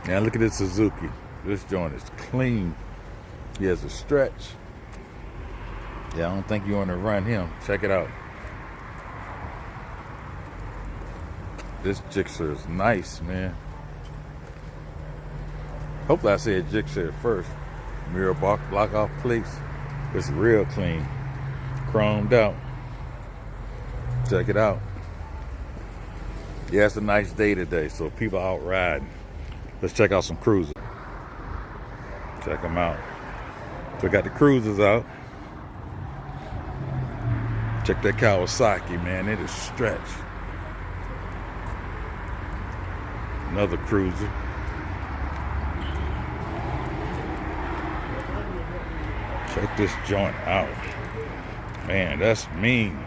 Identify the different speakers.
Speaker 1: Now look at this Suzuki. This joint is clean. He has a stretch. Yeah, I don't think you want to run him. Check it out. This Gixxer is nice, man. Hopefully I said Gixxer first. Mirror block off plates. It's real clean. Chromed out. Check it out. Yeah, it's a nice day today, so people out riding. Let's check out some cruisers. Check them out. So I got the cruisers out. Check that Kawasaki, man. It is stretched. Another cruiser. Check this joint out. Man, that's mean.